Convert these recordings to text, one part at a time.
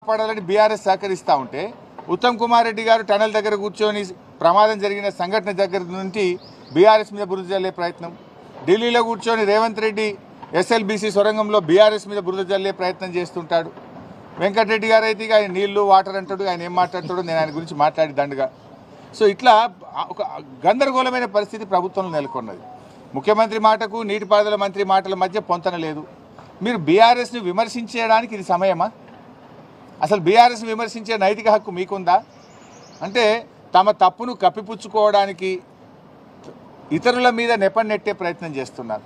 కాపాడాలని బీఆర్ఎస్ సహకరిస్తూ ఉంటే ఉత్తమ్ కుమార్ రెడ్డి గారు టనల్ దగ్గర కూర్చొని ప్రమాదం జరిగిన సంఘటన దగ్గర నుండి బీఆర్ఎస్ మీద బురద జల్లే ప్రయత్నం, ఢిల్లీలో కూర్చొని రేవంత్ రెడ్డి ఎస్ఎల్బీసీ సొరంగంలో బీఆర్ఎస్ మీద బురద జల్లే ప్రయత్నం చేస్తుంటాడు. వెంకటరెడ్డి గారు అయితే ఆయన నీళ్లు వాటర్ అంటాడు, ఆయన ఏం మాట్లాడతాడో నేను ఆయన గురించి మాట్లాడి దండగా. సో ఇట్లా ఒక గందరగోళమైన పరిస్థితి ప్రభుత్వంలో నెలకొన్నది. ముఖ్యమంత్రి మాటకు నీటిపారుదల మంత్రి మాటల మధ్య పొంతన లేదు. మీరు బీఆర్ఎస్ని విమర్శించడానికి ఇది సమయమా? అసలు బీఆర్ఎస్ని విమర్శించే నైతిక హక్కు మీకుందా? అంటే తమ తప్పును కప్పిపుచ్చుకోవడానికి ఇతరుల మీద నెట్టే ప్రయత్నం చేస్తున్నారు.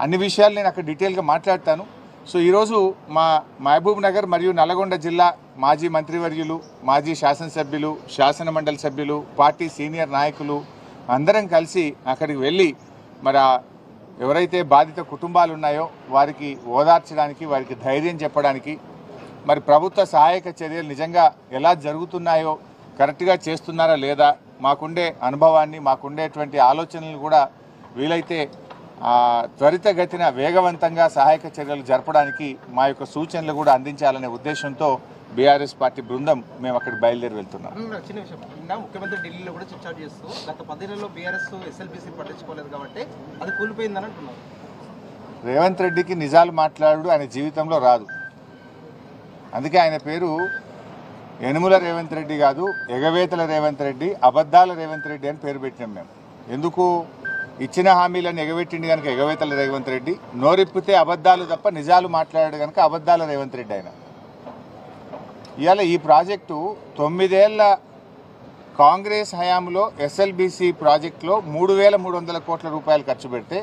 అన్ని విషయాలు నేను అక్కడ డీటెయిల్గా మాట్లాడతాను. సో ఈరోజు మా మహబూబ్ నగర్ మరియు నల్గొండ జిల్లా మాజీ మంత్రివర్యులు, మాజీ శాసనసభ్యులు, శాసనమండలి సభ్యులు, పార్టీ సీనియర్ నాయకులు అందరం కలిసి అక్కడికి వెళ్ళి మరి ఎవరైతే బాధిత కుటుంబాలు ఉన్నాయో వారికి ఓదార్చడానికి, వారికి ధైర్యం చెప్పడానికి, మరి ప్రభుత్వ సహాయక చర్యలు నిజంగా ఎలా జరుగుతున్నాయో కరెక్ట్గా చేస్తున్నారా లేదా, మాకుండే అనుభవాన్ని, మాకుండేటువంటి ఆలోచనలు కూడా వీలైతే త్వరితగతిన వేగవంతంగా సహాయక చర్యలు జరపడానికి మా యొక్క సూచనలు కూడా అందించాలనే ఉద్దేశంతో బీఆర్ఎస్ పార్టీ బృందం మేము అక్కడికి బయలుదేరి వెళ్తున్నాం. చిన్న విషయం, ముఖ్యమంత్రి ఢిల్లీలో కూడా చిట్చాట్ చేస్తూ గత 10 నెలల్లో బీఆర్ఎస్ ఎస్ఎల్బీసీ పట్టించుకోలేదు కాబట్టి అది కూలిపోయిందని అంటున్నారు. రేవంత్ రెడ్డికి నిజాలు మాట్లాడు ఆయన జీవితంలో రాదు. అందుకే ఆయన పేరు యనుమల రేవంత్ రెడ్డి కాదు, ఎగవేతల రేవంత్ రెడ్డి, అబద్ధాల రేవంత్ రెడ్డి అని పేరు పెట్టినాం మేము. ఎందుకు? ఇచ్చిన హామీలను ఎగబెట్టింది కనుక ఎగవేతల రేవంత్ రెడ్డి, నోరిప్పితే అబద్ధాలు తప్ప నిజాలు మాట్లాడాడు కనుక అబద్ధాల రేవంత్ రెడ్డి ఆయన. ఇవాళ ఈ ప్రాజెక్టు 9 ఏళ్ల కాంగ్రెస్ హయాంలో ఎస్ఎల్బీసీ ప్రాజెక్టులో 3,300 కోట్ల రూపాయలు ఖర్చు పెడితే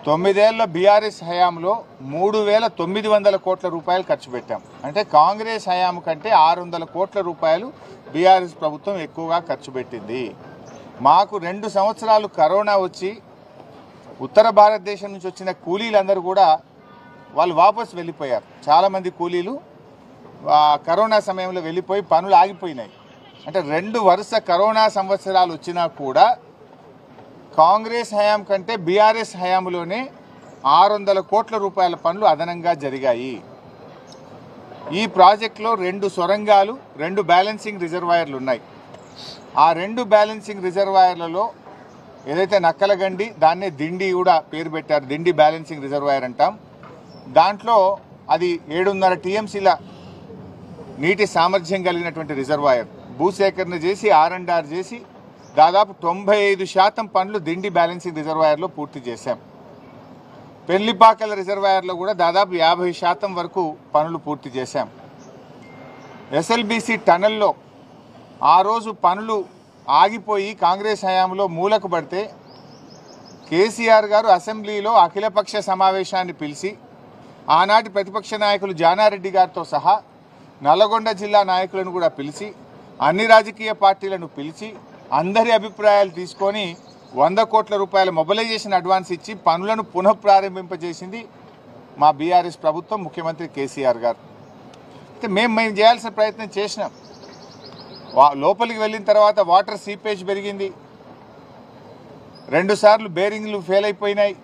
9 ఏళ్ల బీఆర్ఎస్ హయాంలో 3,900 కోట్ల రూపాయలు ఖర్చు పెట్టాం. అంటే కాంగ్రెస్ హయాం కంటే 600 కోట్ల రూపాయలు బీఆర్ఎస్ ప్రభుత్వం ఎక్కువగా ఖర్చు పెట్టింది. మాకు 2 సంవత్సరాలు కరోనా వచ్చి ఉత్తర భారతదేశం నుంచి వచ్చిన కూలీలందరూ కూడా వాళ్ళు వాపసు వెళ్ళిపోయారు. చాలామంది కూలీలు కరోనా సమయంలో వెళ్ళిపోయి పనులు ఆగిపోయినాయి. అంటే 2 వరుస కరోనా సంవత్సరాలు వచ్చినా కూడా కాంగ్రెస్ హయాం కంటే బీఆర్ఎస్ హయాంలోనే 600 కోట్ల రూపాయల పనులు అదనంగా జరిగాయి. ఈ ప్రాజెక్టులో 2 సొరంగాలు, 2 బ్యాలెన్సింగ్ రిజర్వాయర్లు ఉన్నాయి. ఆ 2 బ్యాలెన్సింగ్ రిజర్వాయర్లలో ఏదైతే నక్కలగండి, దాన్నే దిండి కూడా పేరు పెట్టారు, దిండి బ్యాలెన్సింగ్ రిజర్వాయర్ అంటాం. దాంట్లో అది 7.5 టీఎంసీల నీటి సామర్థ్యం కలిగినటువంటి రిజర్వాయర్. భూసేకరణ చేసి R&R చేసి దాదాపు 95% పనులు దిండి బ్యాలెన్సింగ్ రిజర్వాయర్లో పూర్తి చేశాం. పెళ్లిపాకల రిజర్వాయర్లో కూడా దాదాపు 50% వరకు పనులు పూర్తి చేశాం. ఎస్ఎల్బీసీ టనల్లో ఆ రోజు పనులు ఆగిపోయి కాంగ్రెస్ హయాంలో మూలకు పడితే కేసీఆర్ గారు అసెంబ్లీలో అఖిలపక్ష సమావేశాన్ని పిలిచి ఆనాటి ప్రతిపక్ష నాయకులు జానారెడ్డి గారితో సహా నల్గొండ జిల్లా నాయకులను కూడా పిలిచి, అన్ని రాజకీయ పార్టీలను పిలిచి అందరి అభిప్రాయాలు తీసుకొని 100 కోట్ల రూపాయల మొబిలైజేషన్ అడ్వాన్స్ ఇచ్చి పనులను పునఃప్రారంభింపజేసింది మా బీఆర్ఎస్ ప్రభుత్వం, ముఖ్యమంత్రి కేసీఆర్ గారు. అయితే మేము చేయాల్సిన ప్రయత్నం చేసినాం. లోపలికి వెళ్ళిన తర్వాత వాటర్ సీపేజ్ పెరిగింది, 2 సార్లు బేరింగ్లు ఫెయిల్ అయిపోయినాయి.